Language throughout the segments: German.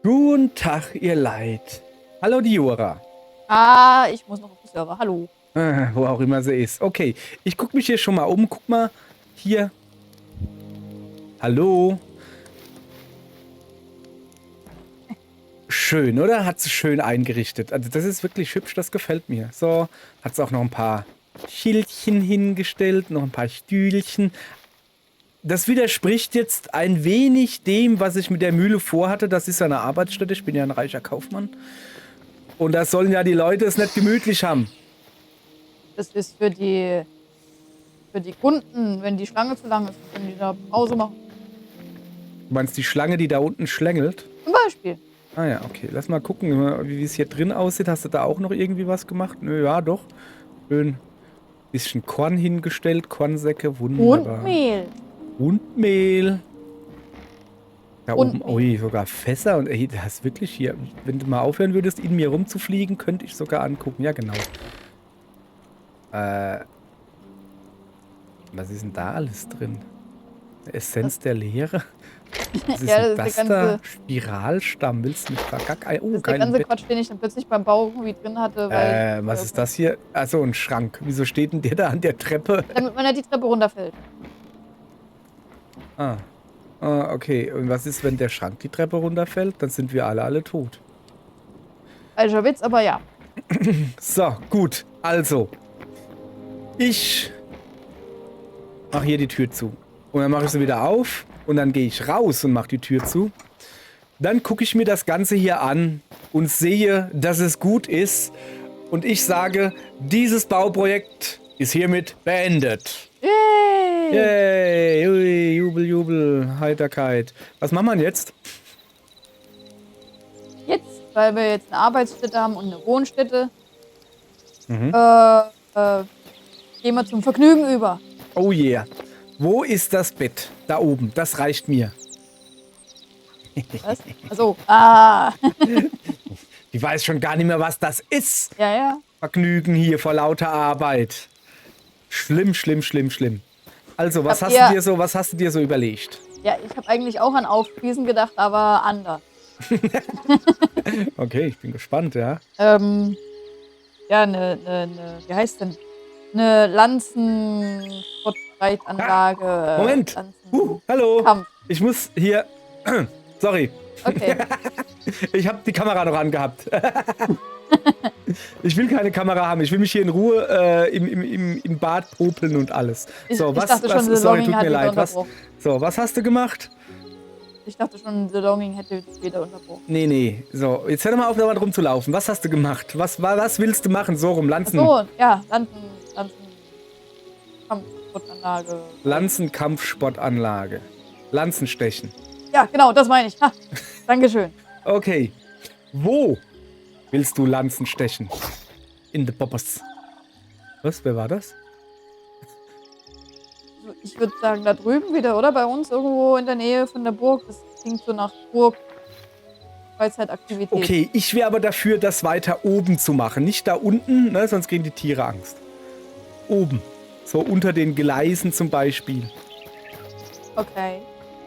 Guten Tag, ihr Leid. Hallo, Diora. Ah, ich muss noch auf den Server. Hallo. Wo auch immer sie ist. Okay, ich gucke mich hier schon mal um. Guck mal, hier. Hallo. Schön, oder? Hat sie schön eingerichtet. Also das ist wirklich hübsch, das gefällt mir. So, hat sie auch noch ein paar Schildchen hingestellt, noch ein paar Stühlchen. Das widerspricht jetzt ein wenig dem, was ich mit der Mühle vorhatte. Das ist ja eine Arbeitsstätte. Ich bin ja ein reicher Kaufmann. Und da sollen ja die Leute es nicht gemütlich haben. Das ist für die Kunden, wenn die Schlange zu lang ist, können die da Pause machen. Du meinst die Schlange, die da unten schlängelt? Zum Beispiel. Ah ja, okay. Lass mal gucken, wie es hier drin aussieht. Hast du da auch noch irgendwie was gemacht? Nö, ja, doch. Schön. Bisschen Korn hingestellt, Kornsäcke, wunderbar. Und Mehl. Und Mehl. Da Und oben, ui, sogar Fässer. Und ey, das ist wirklich hier. Wenn du mal aufhören würdest, in mir rumzufliegen, könnte ich sogar angucken. Ja, genau. Was ist denn da alles drin? Essenz der Leere? Was ist Ja, denn das das ist der da? ganze, Spiralstamm, willst du mich vergacken? Oh, das ist der kein ganze Bett. Quatsch, den ich dann plötzlich beim Bau irgendwie drin hatte, weil. Was ist das hier? Achso, ein Schrank. Wieso steht denn der da an der Treppe? Damit man ja die Treppe runterfällt. Ah, okay. Und was ist, wenn der Schrank die Treppe runterfällt? Dann sind wir alle tot. Falscher Witz, aber ja. So, gut. Also. Ich mache hier die Tür zu. Und dann mache ich sie wieder auf. Und dann gehe ich raus und mache die Tür zu. Dann gucke ich mir das Ganze hier an und sehe, dass es gut ist. Und ich sage, dieses Bauprojekt ist hiermit beendet. Yay! Yay, ui, Jubel, Jubel, Heiterkeit. Was machen wir denn jetzt? Jetzt, weil wir jetzt eine Arbeitsstätte haben und eine Wohnstätte, Mhm. gehen wir zum Vergnügen über. Oh yeah. Wo ist das Bett? Da oben. Das reicht mir. Was? Achso. Ah. Ich weiß schon gar nicht mehr, was das ist. Ja, ja. Vergnügen hier vor lauter Arbeit. Schlimm, schlimm, schlimm, schlimm. Also, was Habt hast du dir so überlegt? Ja, ich habe eigentlich auch an Aufspießen gedacht, aber anders. Okay, ich bin gespannt, ja. Ja, wie heißt denn? Eine Lanzensportreitanlage. Moment. Hallo. Kampf. Ich muss hier... Sorry. Okay. Ich habe die Kamera noch angehabt. Ich will keine Kamera haben. Ich will mich hier in Ruhe im Bad popeln und alles. So, Ich dachte schon, The sorry, Longing tut hat mir wieder leid. unterbrochen. Was hast du gemacht? Ich dachte schon, The Longing hätte wieder unterbrochen. Nee. So, jetzt hör doch mal auf, da mal rumzulaufen. Was hast du gemacht? Was willst du machen? So rum, Lanzen. Achso, ja, Kampfsportanlage. Lanzenkampfsportanlage. Lanzenstechen. Ja, genau, das meine ich. Ha, Dankeschön. Okay. Wo willst du Lanzen stechen? In the Poppers. Was? Wer war das? Ich würde sagen, da drüben wieder, oder? Bei uns irgendwo in der Nähe von der Burg. Das klingt so nach Burg. Freizeitaktivität. Okay, ich wäre aber dafür, das weiter oben zu machen. Nicht da unten, ne, sonst kriegen die Tiere Angst. Oben. So unter den Gleisen zum Beispiel. Okay.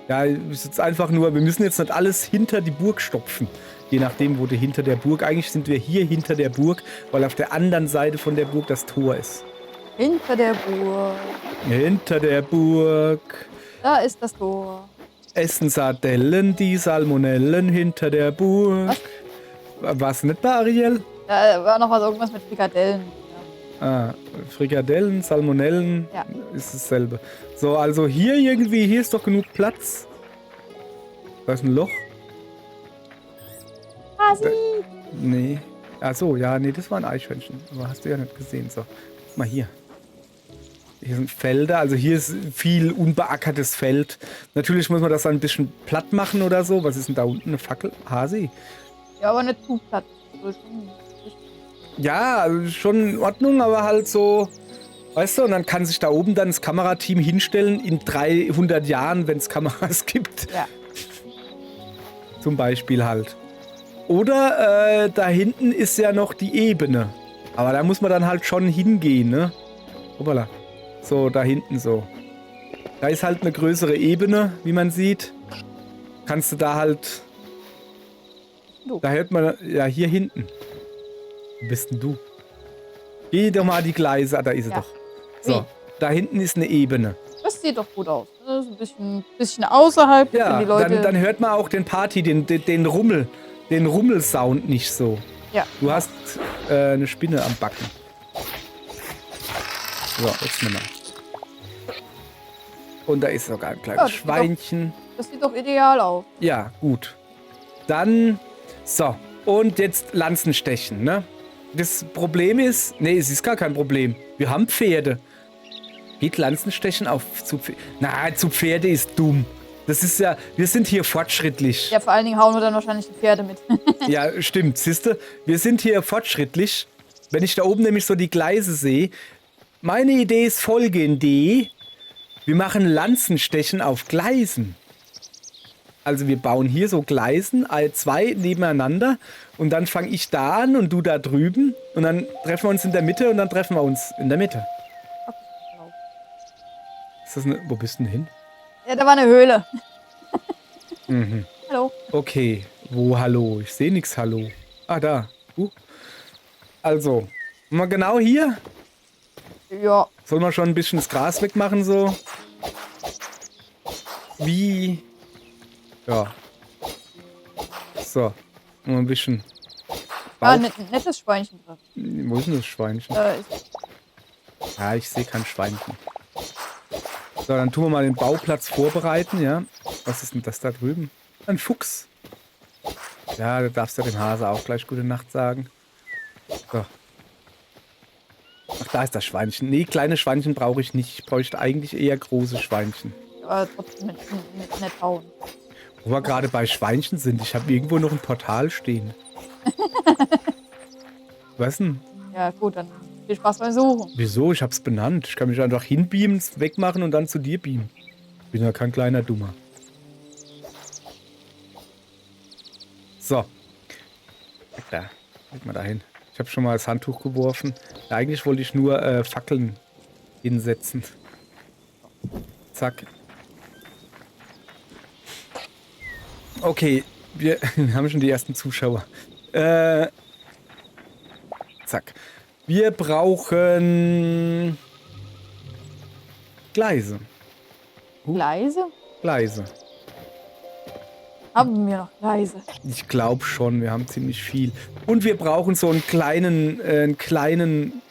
Ja, ist jetzt einfach nur, wir müssen jetzt nicht alles hinter die Burg stopfen. Je nachdem, wo du hinter der Burg. Eigentlich sind wir hier hinter der Burg, weil auf der anderen Seite von der Burg das Tor ist. Hinter der Burg. Hinter der Burg. Da ist das Tor. Essen Sardellen, die Salmonellen hinter der Burg. Was nicht bei Ariel? Da war noch irgendwas mit Frikadellen. Ja. Frikadellen, Salmonellen, Ja. ist dasselbe. So, also hier irgendwie, hier ist doch genug Platz. Da ist ein Loch. Hasi! Nee. Achso, ja, nee, das war ein Eichhörnchen. Aber hast du ja nicht gesehen. So, guck mal hier. Hier sind Felder, also hier ist viel unbeackertes Feld. Natürlich muss man das dann ein bisschen platt machen oder so. Was ist denn da unten? Eine Fackel? Hasi? Ja, aber nicht zu platt. So schon richtig. Ja, also schon in Ordnung, aber halt so, weißt du, und dann kann sich da oben dann das Kamerateam hinstellen in 300 Jahren, wenn es Kameras gibt. Ja. Zum Beispiel halt. Oder da hinten ist ja noch die Ebene. Aber da muss man dann halt schon hingehen, ne? Hoppala. So, da hinten so. Da ist halt eine größere Ebene, wie man sieht. Kannst du da halt Du. Da hört man, ja, hier hinten. Wo bist denn du? Geh doch mal die Gleise, da ist sie Ja. doch. So, Wie? da hinten ist eine Ebene. Das sieht doch gut aus. Das ist ein bisschen außerhalb, wenn Ja, die Leute... dann hört man auch den Party, den Rummelsound nicht so. ja. Du hast eine Spinne am Backen. So, jetzt mal. Und da ist sogar ein kleines Ja, Schweinchen. Das sieht doch ideal aus. Ja, gut. Dann, so. Und jetzt Lanzenstechen, ne? Das Problem ist, nee, es ist gar kein Problem. Wir haben Pferde. Geht Lanzenstechen zu Pferde? Na, zu Pferde ist dumm. Das ist ja, wir sind hier fortschrittlich. Ja, vor allen Dingen hauen wir dann wahrscheinlich die Pferde mit. Ja, stimmt, siehste, wir sind hier fortschrittlich. Wenn ich da oben nämlich so die Gleise sehe. Meine Idee ist folgende. Wir machen Lanzenstechen auf Gleisen. Also wir bauen hier so Gleisen, zwei nebeneinander. Und dann fange ich da an und du da drüben. Und dann treffen wir uns in der Mitte und dann treffen wir uns in der Mitte. Ist das eine, wo bist du denn hin? Ja, da war eine Höhle. Mhm. Hallo. Okay, wo hallo? Ich sehe nichts hallo. Ah, da. Also, mal genau hier. Ja. Soll man schon ein bisschen das Gras wegmachen so? Wie? Ja. So, mal ein bisschen. Ah, ein nettes Schweinchen drin. Wo ist denn das Schweinchen? Ist Ja, ich sehe kein Schweinchen. So, dann tun wir mal den Bauplatz vorbereiten, ja. Was ist denn das da drüben? Ein Fuchs. Ja, da darfst du dem Hase auch gleich gute Nacht sagen. So. Ach, da ist das Schweinchen. Nee, kleine Schweinchen brauche ich nicht. Ich bräuchte eigentlich eher große Schweinchen. aber trotzdem nicht hauen. Wo wir gerade bei Schweinchen sind, ich habe irgendwo noch ein Portal stehen. Was denn? Ja, gut, dann viel Spaß beim Suchen. Wieso? Ich hab's benannt. Ich kann mich einfach hinbeamen, wegmachen und dann zu dir beamen. Bin ja kein kleiner Dummer. So. Da. Leg mal dahin. Ich habe schon mal das Handtuch geworfen. Ja, eigentlich wollte ich nur Fackeln hinsetzen. Zack. Okay, wir haben schon die ersten Zuschauer. Zack. Wir brauchen Gleise. Gleise? Gleise. Haben wir noch Gleise? Ich glaube schon, wir haben ziemlich viel. Und wir brauchen so einen kleinen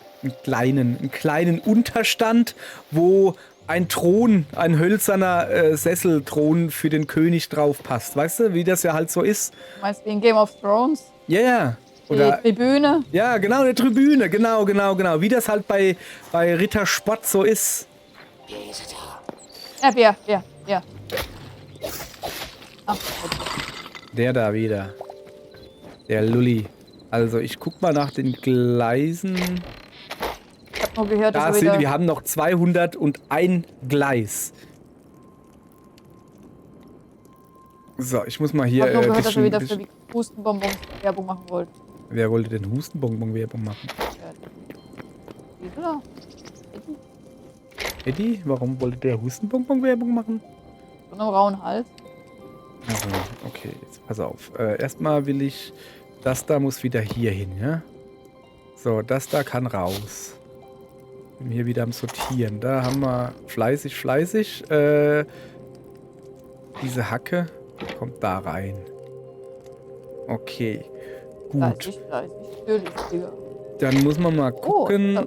Unterstand, wo ein Thron, ein hölzerner Sesselthron für den König drauf passt. Weißt du, wie das ja halt so ist? Du meinst wie in Game of Thrones? Ja, yeah. Die Tribüne? Ja, genau, eine Tribüne. Genau. Wie das halt bei Rittersport so ist. Ja. Ach, Der da wieder. Der Lulli. Also, ich guck mal nach den Gleisen. ich hab nur gehört, Da dass sind, wir haben noch 201 Gleis. So, ich muss mal hier. Ich hab nur gehört, dass er wieder für die Hustenbonbons Werbung machen wollte. Wer wollte denn Hustenbonbon-Werbung machen? Ja. Oder? Eddie? Warum wollte der Hustenbonbon-Werbung machen? So einem rauen Hals. Also, okay, jetzt pass auf. Erstmal will ich. Das da muss wieder hier hin, ja? So, das da kann raus. Bin hier wieder am Sortieren. Da haben wir fleißig. Diese Hacke kommt da rein. Okay. Gut. Fleißig, natürlich, Digga. Dann muss man mal gucken.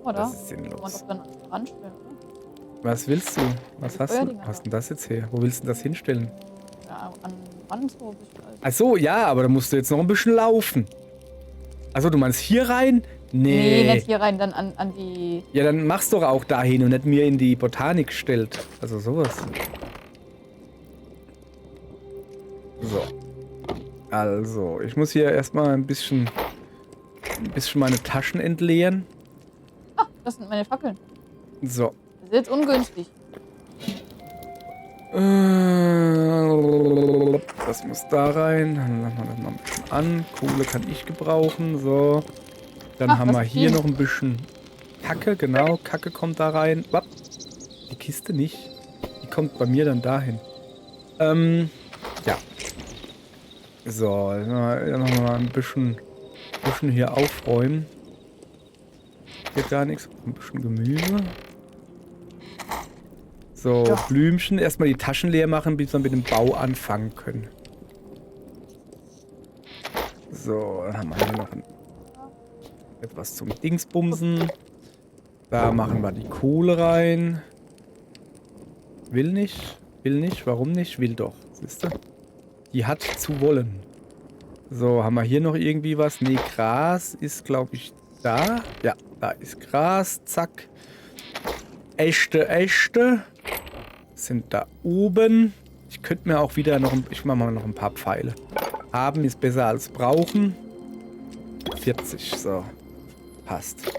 Oder? Das ist Kann man sinnlos. doch dann anstellen, oder? Was willst du? Was hast du? Was ist denn das jetzt her? Wo willst du denn das hinstellen? Ja, an Wand so ein bisschen. Ach so, ja, aber da musst du jetzt noch ein bisschen laufen. Achso, du meinst hier rein? Nee, nicht hier rein, dann an die... Ja, dann mach's doch auch dahin und nicht mir in die Botanik stellt. Also sowas. So. Also, ich muss hier erstmal ein bisschen meine Taschen entleeren. Ah, das sind meine Fackeln. So. Das ist jetzt ungünstig. Das muss da rein. Dann machen wir das mal ein bisschen an. Kohle kann ich gebrauchen. So. Dann haben wir hier noch ein bisschen Kacke. Genau, Kacke kommt da rein. Die Kiste nicht. Die kommt bei mir dann dahin. Ja. So, dann noch mal ein bisschen hier aufräumen. Hier gar nichts. Ein bisschen Gemüse. So, Ja. Blümchen. Erstmal die Taschen leer machen, bis wir mit dem Bau anfangen können. So, dann haben wir hier noch etwas zum Dingsbumsen. Da machen wir die Kohle rein. Will nicht. Will nicht. Warum nicht? Will doch. Siehst du? Die hat zu wollen. So, haben wir hier noch irgendwie was? Nee, Gras ist, glaube ich, da. Ja, da ist Gras. Zack. Äste sind da oben. Ich könnte mir auch wieder noch... Ich mache mal noch ein paar Pfeile. Haben ist besser als brauchen. 40, so. Passt.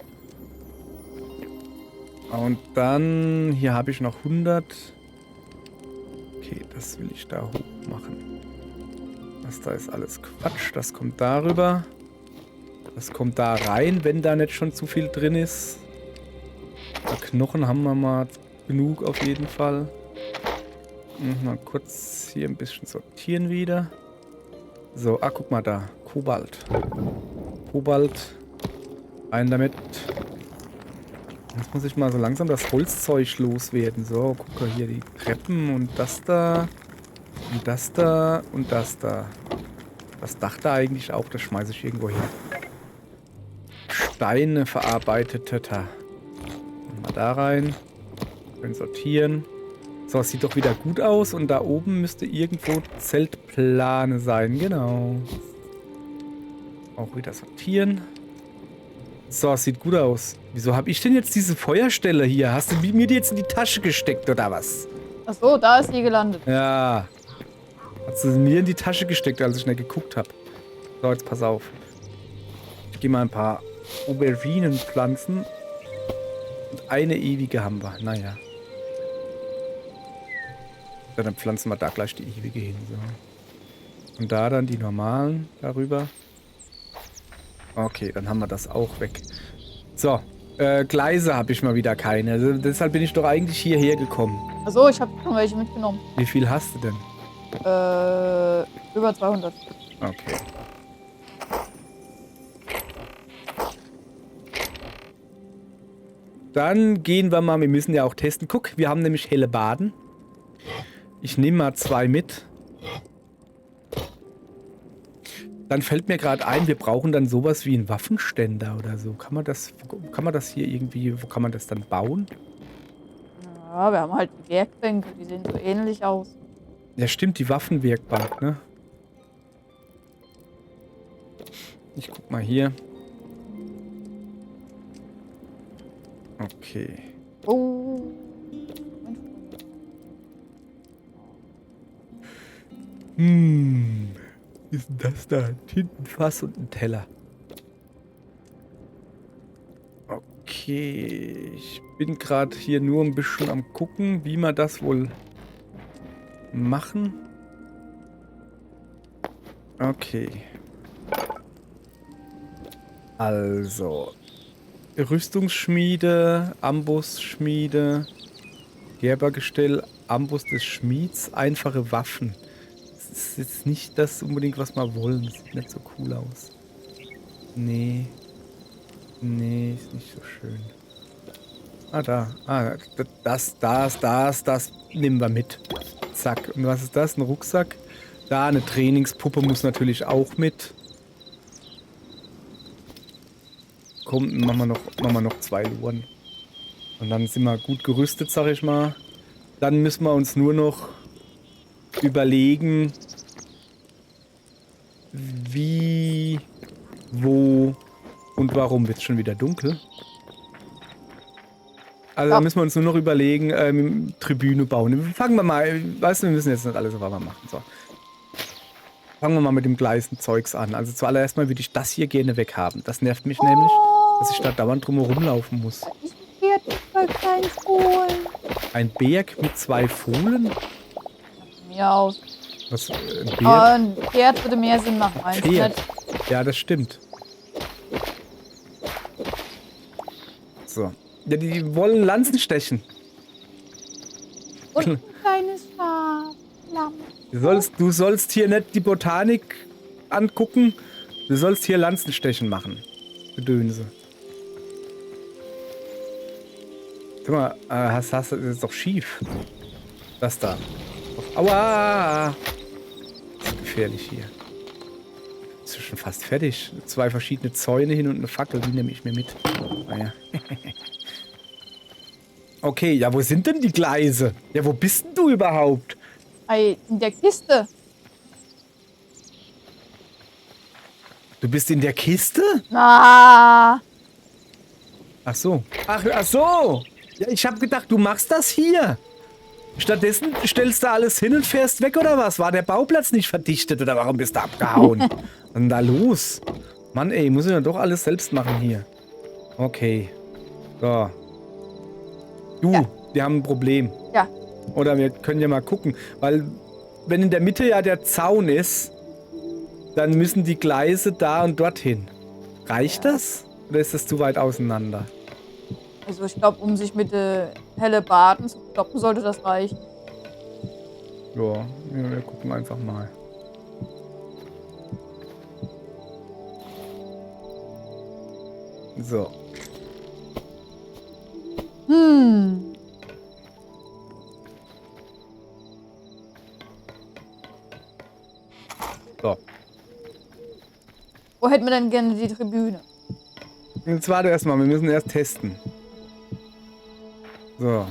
Und dann... Hier habe ich noch 100. Okay, das will ich da hoch machen. Das da ist alles Quatsch. Das kommt darüber. Das kommt da rein, wenn da nicht schon zu viel drin ist. Knochen haben wir mal genug auf jeden Fall. Mal kurz hier ein bisschen sortieren wieder. So, guck mal da. Kobalt. Kobalt. Rein damit. Jetzt muss ich mal so langsam das Holzzeug loswerden. So, guck mal hier die Treppen und das da. Und das da und das da. Das Dach da eigentlich auch, das schmeiße ich irgendwo hin. Steine verarbeitete. Mal da rein. Schön sortieren. So, es sieht doch wieder gut aus. Und da oben müsste irgendwo Zeltplane sein. Genau. Auch wieder sortieren. So, es sieht gut aus. Wieso habe ich denn jetzt diese Feuerstelle hier? Hast du mir die jetzt in die Tasche gesteckt oder was? Ach so, da ist sie gelandet. Ja. Hat sie mir in die Tasche gesteckt, als ich nicht geguckt habe. So, jetzt pass auf. Ich gehe mal ein paar Auberginen pflanzen. Und eine ewige haben wir. Naja. Ja, dann pflanzen wir da gleich die ewige hin. So. Und da dann die normalen darüber. Okay, dann haben wir das auch weg. So, Gleise habe ich mal wieder keine. Also, deshalb bin ich doch eigentlich hierher gekommen. Ach so, ich habe schon welche mitgenommen. Wie viel hast du denn? Über 200. Okay. Dann gehen wir mal, wir müssen ja auch testen. Guck, wir haben nämlich helle Baden. Ich nehme mal 2 mit. Dann fällt mir gerade ein, wir brauchen dann sowas wie einen Waffenständer oder so. Kann man das hier irgendwie, wo kann man das dann bauen? Ja, wir haben halt die Werkbänke, die sehen so ähnlich aus. Ja, stimmt, die Waffenwerkbank, ne? Ich guck mal hier. Okay. Oh. Was ist denn das da? Ein Tintenfass und ein Teller. Okay. Ich bin gerade hier nur ein bisschen am gucken, wie wir das wohl machen. Okay. Also. Rüstungsschmiede, Ambossschmiede, Gerbergestell, Amboss des Schmieds, einfache Waffen. Das ist jetzt nicht das unbedingt, was wir wollen. Das sieht nicht so cool aus. Nee. Nee, ist nicht so schön. Da. Das nehmen wir mit. Zack. Und was ist das? Ein Rucksack? Da, eine Trainingspuppe muss natürlich auch mit. Komm, machen wir noch 2 Luren. Und dann sind wir gut gerüstet, sag ich mal. Dann müssen wir uns nur noch überlegen, wie, wo und warum. Wird es schon wieder dunkel? Also Ja. da müssen wir uns nur noch überlegen, Tribüne bauen. Fangen wir mal, weißt du, wir müssen jetzt nicht alles auf einmal machen. So. Fangen wir mal mit dem Gleisenzeugs an. Also zuallererst mal würde ich das hier gerne weghaben. Das nervt mich nämlich, dass ich da dauernd drum herum laufen muss. Ich werde bei kleinen Fohlen. Ein Berg mit 2 Fohlen? Von mir aus. Was? Ein Berg? Ein Pferd würde mehr Sinn machen. Eins Pferd. nicht. Ja, das stimmt. So. Ja, die wollen Lanzen stechen. Und ein kleines Schaf. Lamm. Du sollst hier nicht die Botanik angucken. Du sollst hier Lanzenstechen machen. Gedönse. Guck mal, das ist doch schief. Das da. Aua! Das ist gefährlich hier. Ist schon fast fertig. 2 verschiedene Zäune hin und eine Fackel. Die nehme ich mir mit. Ah, ja. Okay, ja, wo sind denn die Gleise? Ja, wo bist denn du überhaupt? Ei, in der Kiste. Du bist in der Kiste? Ah. Ach so. Ach so. Ja, ich habe gedacht, du machst das hier. Stattdessen stellst du alles hin und fährst weg, oder was? War der Bauplatz nicht verdichtet, oder warum bist du abgehauen? Was ist denn da los? Mann, ey, muss ich ja doch alles selbst machen hier. Okay. So. Du, Ja. wir haben ein Problem. Ja. Oder wir können ja mal gucken. Weil, wenn in der Mitte ja der Zaun ist, dann müssen die Gleise da und dorthin. Reicht das? Oder ist das zu weit auseinander? Also ich glaube, um sich mit helle Baden zu kloppen, sollte das reichen. Ja, wir gucken einfach mal. So. So. Wo hätten wir denn gerne die Tribüne? Jetzt warte erstmal, wir müssen erst testen. So.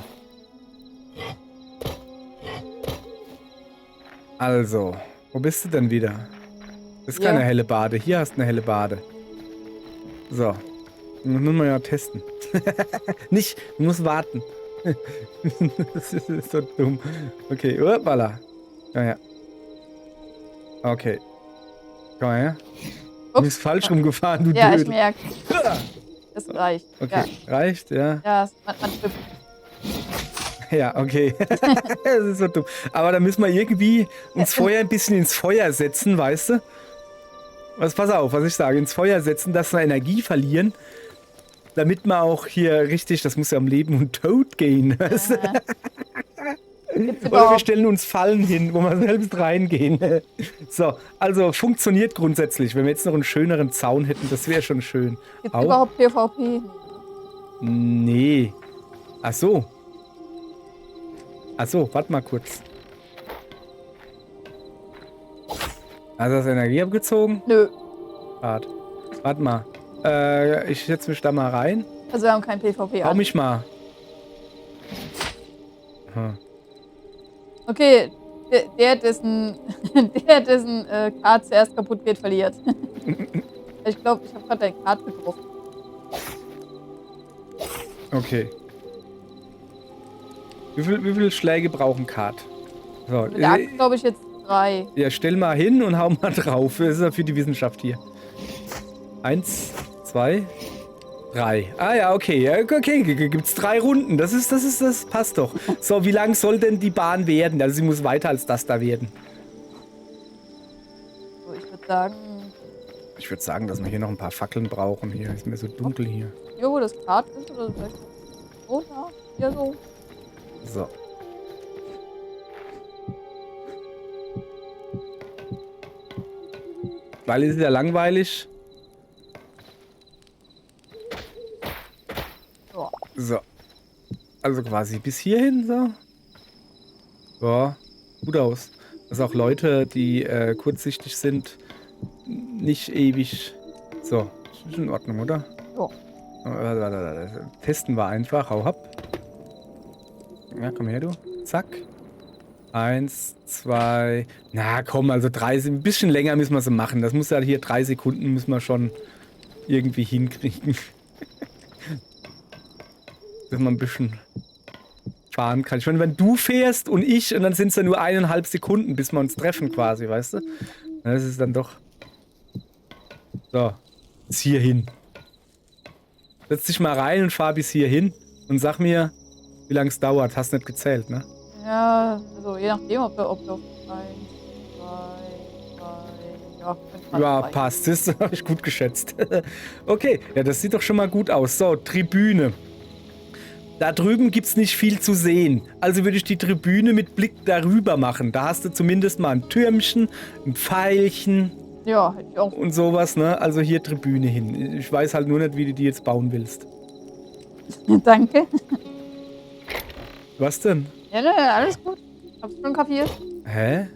Also, wo bist du denn wieder? Das ist Ja. keine helle Bade. Hier hast du eine helle Bade. So. Müssen wir ja testen. Nicht, du musst warten. Das ist so dumm. Okay, hoppala. Ja, ja. Okay. Komm mal her. Du Ups. bist falsch rumgefahren, du Ja, ich Dödel. merke. Das reicht. Okay, reicht, ja. Ja, man trifft. Ja, okay. Das ist so dumm. Aber da müssen wir irgendwie uns vorher ein bisschen ins Feuer setzen, weißt du? Pass auf, was ich sage. Ins Feuer setzen, dass wir Energie verlieren. Damit wir auch hier richtig, das muss ja um Leben und Tod gehen. Weißt du? Gibt's Oder wir überhaupt, stellen uns Fallen hin, wo wir selbst reingehen. So, also funktioniert grundsätzlich. Wenn wir jetzt noch einen schöneren Zaun hätten, das wäre schon schön. gibt's Au. überhaupt PvP? Nee. Ach so. Ach so, warte mal kurz. Hast du das Energie abgezogen? Nö. Warte mal. Ich setze mich da mal rein. Also wir haben kein PvP Hau an. mich mal. Hm. Okay, dessen Kart zuerst kaputt geht, verliert. Ich glaube, ich habe gerade dein Kart getroffen. Okay. Wie viel Schläge brauchen Kart? So, Mit der Axt glaube ich jetzt 3. ja, stell mal hin und hau mal drauf. Das ist ja für die Wissenschaft hier. 1, 2, 3. Ah ja, okay. Ja, okay, gibt's 3 Runden. Das passt doch. So, wie lang soll denn die Bahn werden? Also sie muss weiter als das da werden. So, ich würde sagen, Ich würde sagen, dass wir hier noch ein paar Fackeln brauchen. Hier ist mir so dunkel hier. hier wo das Kart ist oder vielleicht so da, hier so. So. Weil es ist ja langweilig. So. So. Also quasi bis hierhin, so. Ja, gut aus. Dass auch Leute, die kurzsichtig sind, nicht ewig... So, ist in Ordnung, oder? Ja. Testen wir einfach. Hau ab. Ja, komm her, du. Zack. 1, 2... Na komm, also 3... Ein bisschen länger müssen wir sie machen. Das muss ja hier 3 Sekunden müssen wir schon irgendwie hinkriegen. Dass man ein bisschen fahren kann. Ich meine, wenn du fährst und ich, und dann sind es ja nur 1,5 Sekunden, bis wir uns treffen quasi, weißt du? Das ist dann doch... So, jetzt hier hin. Setz dich mal rein und fahr bis hier hin und sag mir, wie lange es dauert. Hast nicht gezählt, ne? Ja, also je nachdem, ob wir auf 1, 2, 3, ja, Ja, passt. passt. Das habe ich gut geschätzt. Okay, ja, das sieht doch schon mal gut aus. So, Tribüne. Da drüben gibt es nicht viel zu sehen. Also würde ich die Tribüne mit Blick darüber machen. Da hast du zumindest mal ein Türmchen, ein Pfeilchen Ja, hätte ich auch. und sowas, ne? Also hier Tribüne hin. Ich weiß halt nur nicht, wie du die jetzt bauen willst. Danke. Was denn? Ja, ne, alles gut. Hab's schon kapiert. Hä?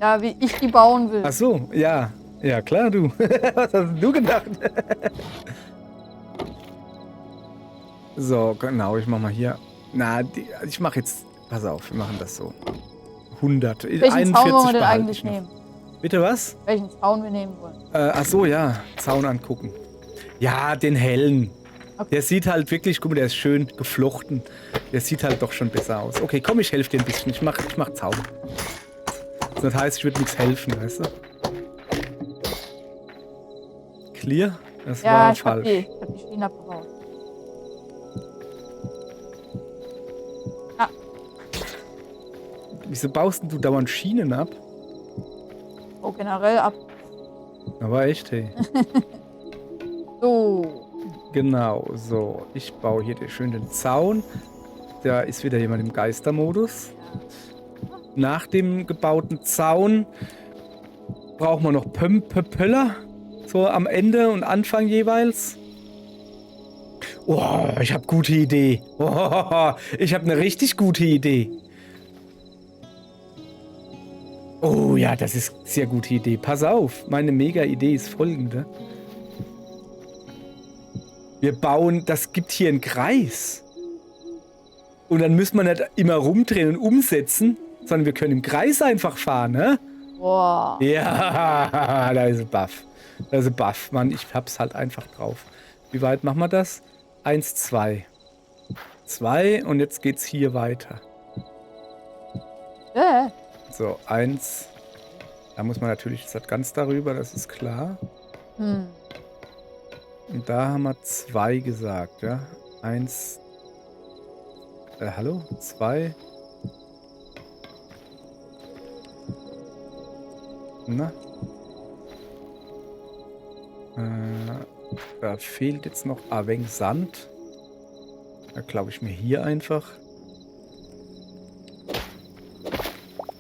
Ja, wie ich die bauen will. Ach so, ja. Ja, klar, du. Was hast du gedacht? So, genau, ich mach mal hier. Na, ich mach jetzt. Pass auf, wir machen das so. 100. Welchen Zaun wollen wir denn behalte eigentlich ich noch. nehmen? Bitte was? Welchen Zaun wir nehmen wollen? Ach so, ja. Zaun angucken. Ja, den hellen. Okay. Der sieht halt wirklich, guck mal, der ist schön geflochten. Der sieht halt doch schon besser aus. Okay, komm, ich helfe dir ein bisschen. Ich mach Zaun. Das heißt, ich würde nichts helfen, weißt du? Clear? Das Ja, war ich hab falsch. die Schienen abgebaut. Ah, Wieso baust denn du dauernd Schienen ab? oh, generell ab. Aber echt, hey. So. Genau, so. Ich baue hier schön den Zaun. Da ist wieder jemand im Geistermodus. Nach dem gebauten Zaun brauchen wir noch Pöller. So am Ende und Anfang jeweils. Oh, ich habe gute Idee. Oh, ich habe eine richtig gute Idee. Oh ja, das ist eine sehr gute Idee. Pass auf, meine Mega-Idee ist folgende. Wir bauen, das gibt hier einen Kreis. Und dann müssen wir nicht immer rumdrehen und umsetzen, sondern wir können im Kreis einfach fahren, ne? Boah. Ja, da ist ein Buff. Da ist ein Buff, Mann. Ich hab's halt einfach drauf. Wie weit machen wir das? 1, 2. 2 und jetzt geht's hier weiter. So, 1. Da muss man natürlich jetzt ganz darüber, das ist klar. Hm. Und da haben wir 2 gesagt, ja? 1. Hallo? 2. Na? Da fehlt jetzt noch ein wenig Sand. Da glaube ich mir hier einfach.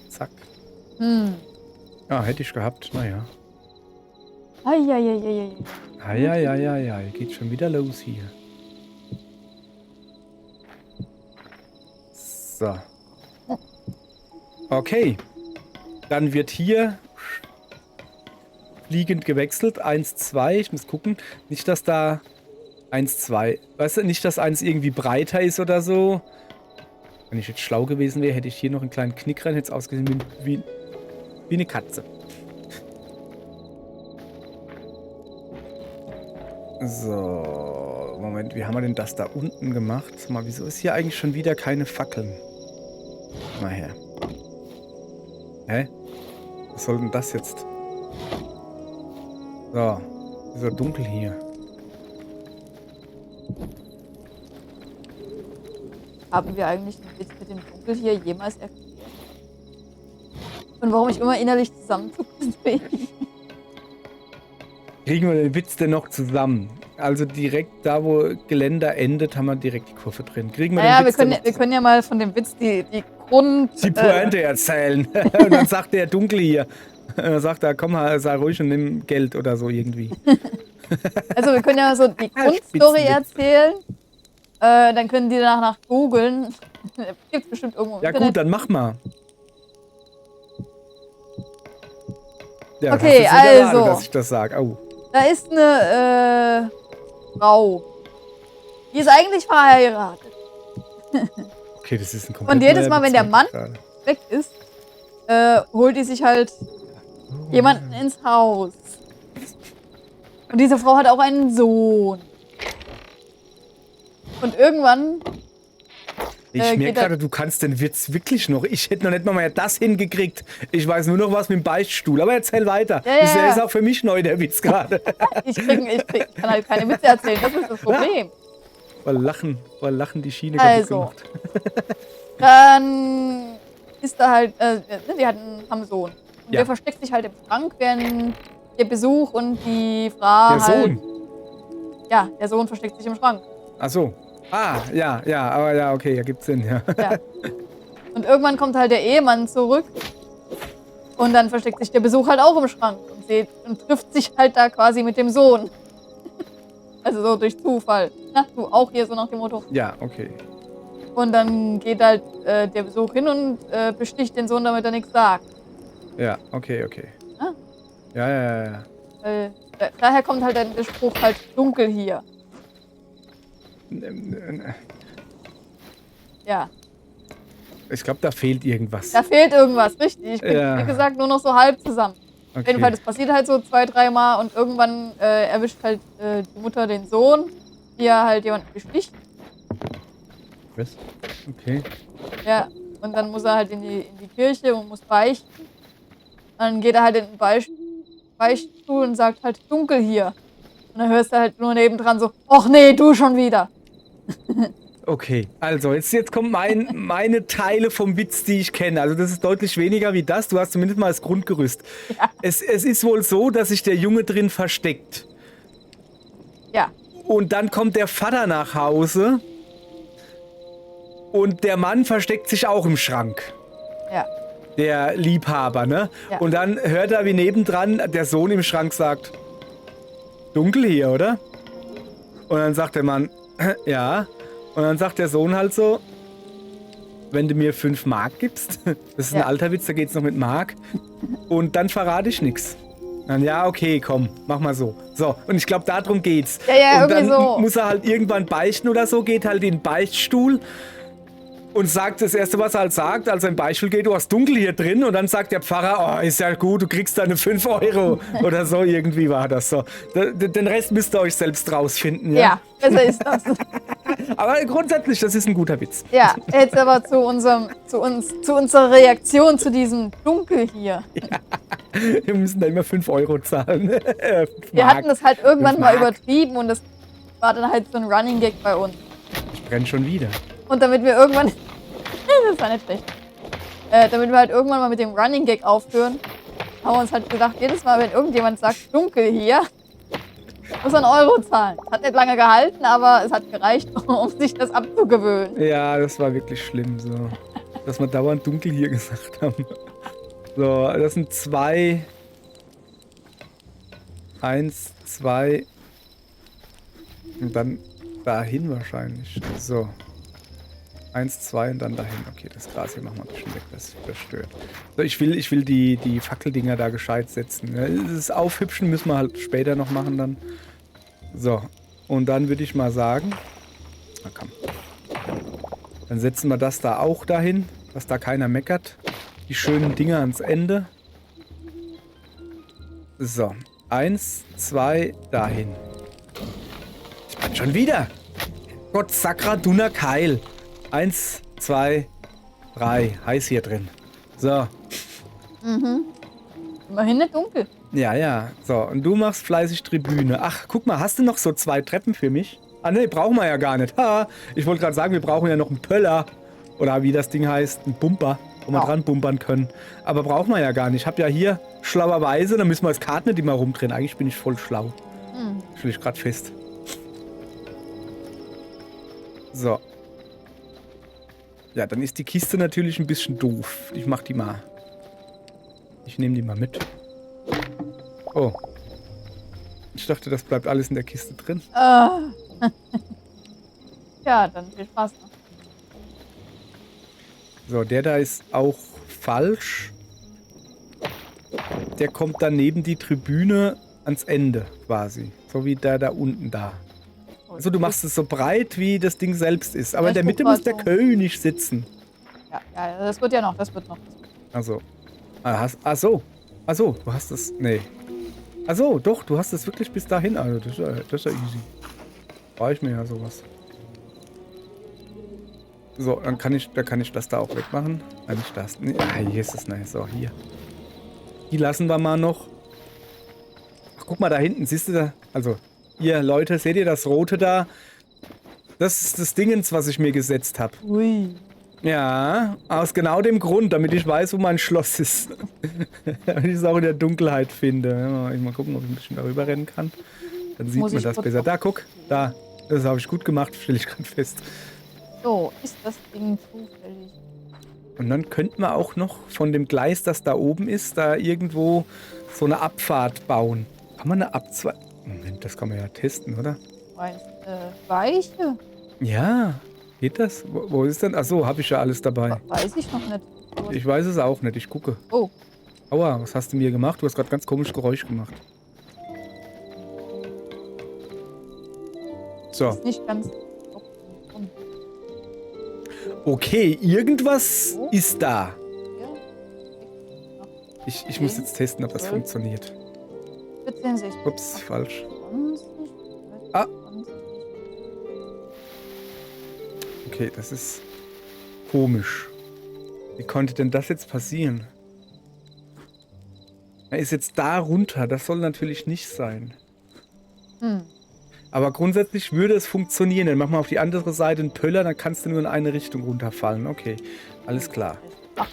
Zack. Hm. Ja, hätte ich gehabt. Naja. Eieieiei. Ja, geht schon wieder los hier. So. Okay. Dann wird hier fliegend gewechselt. 1, 2. Ich muss gucken. Nicht, dass da 1, 2. Weißt du, nicht, dass eins irgendwie breiter ist oder so. Wenn ich jetzt schlau gewesen wäre, hätte ich hier noch einen kleinen Knick rein. Hätte es ausgesehen wie eine Katze. So. Moment, wie haben wir denn das da unten gemacht? Sag mal, wieso ist hier eigentlich schon wieder keine Fackeln? Mal her. Hä? Was soll denn das jetzt? So. Ist so dunkel hier. Haben wir eigentlich den Witz mit dem Dunkel hier jemals erklärt? Und warum ich immer innerlich zusammenzucke, deswegen. Kriegen wir den Witz denn noch zusammen? Also direkt da, wo Geländer endet, haben wir direkt die Kurve drin. Kriegen wir Naja, den Witz wir können ja mal von dem Witz die Pointe erzählen. Und dann sagt der Dunkel hier. Dann sagt er, komm, sei ruhig und nimm Geld oder so irgendwie. Also wir können ja so die Grundstory erzählen. Dann können die danach googeln. Gibt bestimmt irgendwo im Ja Internet. gut, dann mach mal. Ja, Okay, das hast du jetzt erwartet, also. dass ich das sage. Oh. Da ist eine Frau. Die ist eigentlich verheiratet. Okay, das ist ein komplett Und jedes neuer Mal, wenn der Bezug Mann gerade. weg ist, holt die sich halt jemanden ins Haus. Und diese Frau hat auch einen Sohn. Und irgendwann Ich merke geht er- gerade, du kannst den Witz wirklich noch. Ich hätte noch nicht mal mehr das hingekriegt. Ich weiß nur noch was mit dem Beichtstuhl. Aber erzähl weiter. Ja, Das ja. ist auch für mich neu, der Witz gerade. ich kann halt keine Witze erzählen. Das ist das Problem. Weil Lachen die Schiene Also. kaputt gemacht. Dann ist da halt, die haben einen Sohn. Und Ja. der versteckt sich halt im Schrank während der Besuch und die Frau Der halt... Sohn. Ja, der Sohn versteckt sich im Schrank. Ach so. Ah, ja, ja, aber ja, okay, ja, gibt's Sinn, ja. Ja. Und irgendwann kommt halt der Ehemann zurück und dann versteckt sich der Besuch halt auch im Schrank und trifft sich halt da quasi mit dem Sohn. Also so durch Zufall. Na, du auch hier so nach dem Motto. Ja, okay. Und dann geht halt der Besuch hin und besticht den Sohn, damit er nichts sagt. Ja, okay, okay. Ah. Ja, ja, ja, ja. Daher kommt halt der Spruch halt dunkel hier. Ja, Ich glaube, da fehlt irgendwas. da fehlt irgendwas, richtig. Ich bin, Ja. wie gesagt, nur noch so halb zusammen. Auf Okay. jeden Fall, das passiert halt so 2, 3 Mal und irgendwann erwischt halt die Mutter den Sohn, wie er halt jemanden besticht. Was? Okay. Ja, und dann muss er halt in die Kirche und muss beichten. Dann geht er halt in den Beichtstuhl und sagt halt, dunkel hier. Und dann hörst du halt nur nebendran so, ach nee, du schon wieder. Okay, also jetzt kommen meine Teile vom Witz, die ich kenne. Also das ist deutlich weniger wie das. Du hast zumindest mal das Grundgerüst. Ja. Es ist wohl so, dass sich der Junge drin versteckt. Ja, Und dann kommt der Vater nach Hause und der Mann versteckt sich auch im Schrank. ja, Der Liebhaber, ne? Ja. Und dann hört er, wie nebendran der Sohn im Schrank sagt, dunkel hier, oder? Und dann sagt der Mann, ja. Und dann sagt der Sohn halt so, wenn du mir 5 Mark gibst, das ist ein Ja. alter Witz, da geht's noch mit Mark, und dann verrate ich nichts. Dann, ja, okay, komm, mach mal so. So, und ich glaube, darum geht's. Ja, ja, und dann irgendwie so. muss er halt irgendwann beichten oder so, geht halt in den Beichtstuhl und sagt das Erste, was er halt sagt, als er im Beichtstuhl geht, du hast dunkel hier drin, und dann sagt der Pfarrer, oh, ist ja gut, du kriegst deine 5 Euro oder so, irgendwie war das so. Den Rest müsst ihr euch selbst rausfinden, ja? ja, besser ist das. Aber grundsätzlich, das ist ein guter Witz. Ja, jetzt aber zu unserer Reaktion zu diesem Dunkel hier. Wir müssen da immer 5 Euro zahlen. 5 Wir Mark. hatten das halt irgendwann 5 mal Mark. übertrieben und das war dann halt so ein Running Gag bei uns. Ich brenne schon wieder. Und damit wir irgendwann, das war nicht schlecht, damit wir halt irgendwann mal mit dem Running Gag aufhören, haben wir uns halt gedacht, jedes Mal, wenn irgendjemand sagt, dunkel hier, muss er 1 Euro zahlen. Hat nicht lange gehalten, aber es hat gereicht, um sich das abzugewöhnen. Ja, das war wirklich schlimm, so. Dass wir dauernd dunkel hier gesagt haben. So, das sind 2. 1, 2. Und dann dahin wahrscheinlich. So. 1, 2 und dann dahin. Okay, das Gras hier machen wir ein bisschen weg, das stört. So, ich will die Fackeldinger da gescheit setzen. Das Aufhübschen müssen wir halt später noch machen dann. So. Und dann würde ich mal sagen. Na komm. Dann setzen wir das da auch dahin, dass da keiner meckert. Die schönen Dinger ans Ende. So. 1, 2, dahin. Ich bin schon wieder. Gott, Sakra, Dunner, Keil. 1, 2, 3. Heiß hier drin. So. Immerhin nicht dunkel. Ja, ja. So, und du machst fleißig Tribüne. Ach, guck mal, hast du noch so 2 Treppen für mich? Ah, ne, brauchen wir ja gar nicht. Ha, ich wollte gerade sagen, wir brauchen ja noch einen Pöller. Oder wie das Ding heißt, einen Bumper, wo wir Ja. dran bumpern können. Aber brauchen wir ja gar nicht. Ich habe ja hier schlauerweise, dann müssen wir das Kart nicht immer rumdrehen. Eigentlich bin ich voll schlau. Stell ich gerade fest. So. Ja, dann ist die Kiste natürlich ein bisschen doof. Ich mach die mal. Ich nehme die mal mit. Oh. Ich dachte, das bleibt alles in der Kiste drin. Ja, dann viel Spaß noch. So, der da ist auch falsch. Der kommt dann neben die Tribüne ans Ende quasi. So wie der da unten da. Also du machst es so breit, wie das Ding selbst ist. Aber Ja, in der ich Mitte guck muss der grad so. König sitzen. Ja, das wird ja noch, das wird noch. Also. Ach so, du hast das. Nee. Ach so, doch, du hast das wirklich bis dahin. Also, das ist ja easy. Brauche ich mir ja sowas. So, dann kann ich das da auch wegmachen. Nein, nicht das. Nee, hier ist es nice. So, hier. Die lassen wir mal noch. Ach, guck mal da hinten, siehst du da? Also, ihr Leute, seht ihr das Rote da? Das ist das Dingens, was ich mir gesetzt habe. Ui. Ja, aus genau dem Grund, damit ich weiß, wo mein Schloss ist. Damit ich es auch in der Dunkelheit finde. Ja, mal gucken, ob ich ein bisschen darüber rennen kann. Dann sieht Muss man ich das kurz besser. noch- Da, guck. Da. Das habe ich gut gemacht, stelle ich gerade fest. So, ist das Ding zufällig? Und dann könnten wir auch noch von dem Gleis, das da oben ist, da irgendwo so eine Abfahrt bauen. Kann man eine Abzweig... Moment, das kann man ja testen, oder? Weiche? Ja, geht das? Wo ist denn? Achso, habe ich ja alles dabei. Weiß ich noch nicht. Ich weiß es auch nicht, ich gucke. Oh, Aua, was hast du mir gemacht? Du hast gerade ganz komisch Geräusch gemacht. So. ist nicht ganz... Okay, irgendwas ist da. Ja. Ich muss jetzt testen, ob das funktioniert. 14, 16. Ups, falsch. 20, Ah. 20. Okay, das ist komisch. Wie konnte denn das jetzt passieren? Er ist jetzt da runter. Das soll natürlich nicht sein. Aber grundsätzlich würde es funktionieren. Dann mach mal auf die andere Seite einen Pöller, dann kannst du nur in eine Richtung runterfallen. Okay, alles klar. Ach,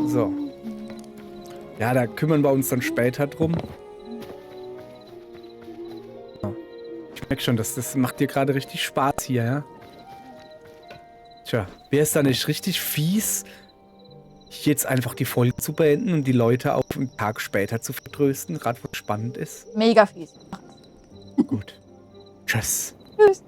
So. Ja, da kümmern wir uns dann später drum. Ich merke schon, das macht dir gerade richtig Spaß hier, ja? Tja, wäre es da nicht richtig fies, jetzt einfach die Folge zu beenden und die Leute auf einen Tag später zu vertrösten, gerade wo es spannend ist? mega fies. Gut. Tschüss. Tschüss.